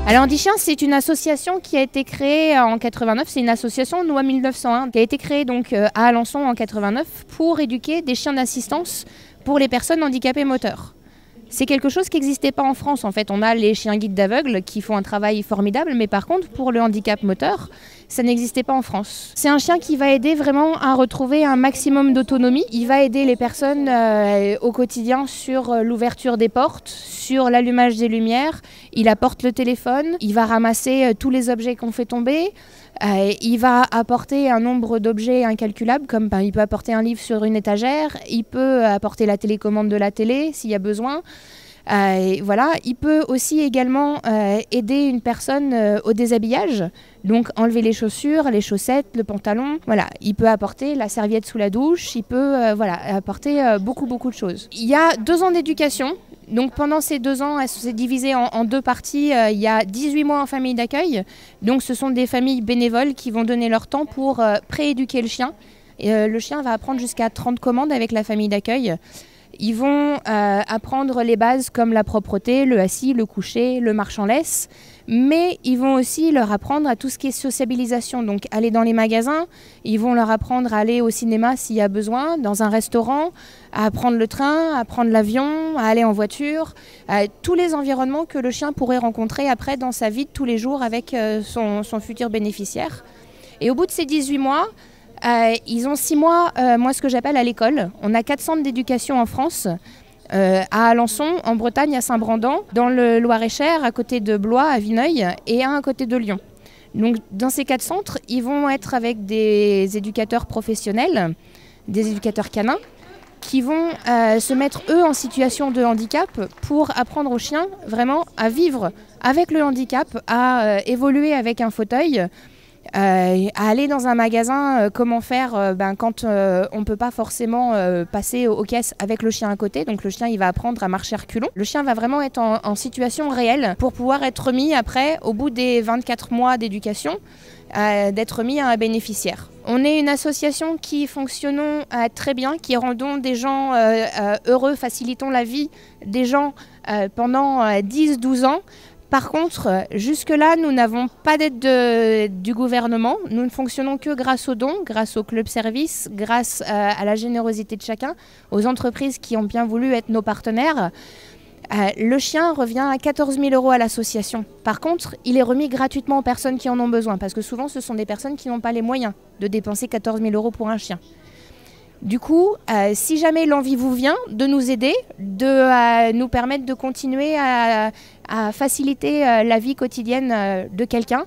Alors Handichien, c'est une association qui a été créée en 89, c'est une association loi 1901 qui a été créée donc à Alençon en 89 pour éduquer des chiens d'assistance pour les personnes handicapées moteurs. C'est quelque chose qui n'existait pas en France en fait. On a les chiens guides d'aveugles qui font un travail formidable, mais par contre pour le handicap moteur, ça n'existait pas en France. C'est un chien qui va aider vraiment à retrouver un maximum d'autonomie. Il va aider les personnes au quotidien sur l'ouverture des portes, sur l'allumage des lumières. Il apporte le téléphone, il va ramasser tous les objets qu'on fait tomber. Il va apporter un nombre d'objets incalculables, comme il peut apporter un livre sur une étagère, il peut apporter la télécommande de la télé s'il y a besoin. Voilà. Il peut aussi également aider une personne au déshabillage, donc enlever les chaussures, les chaussettes, le pantalon. Voilà. Il peut apporter la serviette sous la douche, il peut voilà, apporter beaucoup de choses. Il y a 2 ans d'éducation. Donc pendant ces 2 ans, elles sont divisées en 2 parties. Il y a 18 mois en famille d'accueil. Donc ce sont des familles bénévoles qui vont donner leur temps pour prééduquer le chien. Et, le chien va apprendre jusqu'à 30 commandes avec la famille d'accueil. Ils vont apprendre les bases comme la propreté, le assis, le coucher, le marche en laisse. Mais ils vont aussi leur apprendre à tout ce qui est sociabilisation. Donc aller dans les magasins, ils vont leur apprendre à aller au cinéma s'il y a besoin, dans un restaurant, à prendre le train, à prendre l'avion, à aller en voiture. Tous les environnements que le chien pourrait rencontrer après dans sa vie de tous les jours avec son futur bénéficiaire. Et au bout de ces 18 mois, ils ont 6 mois, moi ce que j'appelle à l'école. On a 4 centres d'éducation en France, à Alençon, en Bretagne, à Saint-Brandan, dans le Loir-et-Cher, à côté de Blois, à Vineuil, et un à côté de Lyon. Donc dans ces 4 centres, ils vont être avec des éducateurs professionnels, des éducateurs canins, qui vont se mettre eux en situation de handicap pour apprendre aux chiens vraiment à vivre avec le handicap, à évoluer avec un fauteuil, à aller dans un magasin, comment faire quand on ne peut pas forcément passer aux caisses avec le chien à côté. Donc le chien il va apprendre à marcher à reculons. Le chien va vraiment être en situation réelle pour pouvoir être mis après, au bout des 24 mois d'éducation, d'être mis à un bénéficiaire. On est une association qui fonctionne très bien, qui rendons des gens heureux, facilitons la vie des gens pendant 10-12 ans. Par contre, jusque-là, nous n'avons pas d'aide du gouvernement. Nous ne fonctionnons que grâce aux dons, grâce au club service, grâce à la générosité de chacun, aux entreprises qui ont bien voulu être nos partenaires. Le chien revient à 14 000 € à l'association. Par contre, il est remis gratuitement aux personnes qui en ont besoin, parce que souvent, ce sont des personnes qui n'ont pas les moyens de dépenser 14 000 € pour un chien. Du coup, si jamais l'envie vous vient de nous aider, de nous permettre de continuer à faciliter la vie quotidienne de quelqu'un,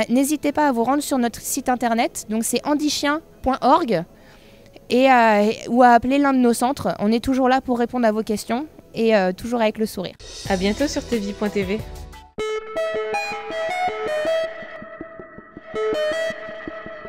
n'hésitez pas à vous rendre sur notre site internet, donc c'est handichien.org, ou à appeler l'un de nos centres. On est toujours là pour répondre à vos questions et toujours avec le sourire. À bientôt sur tv.tv.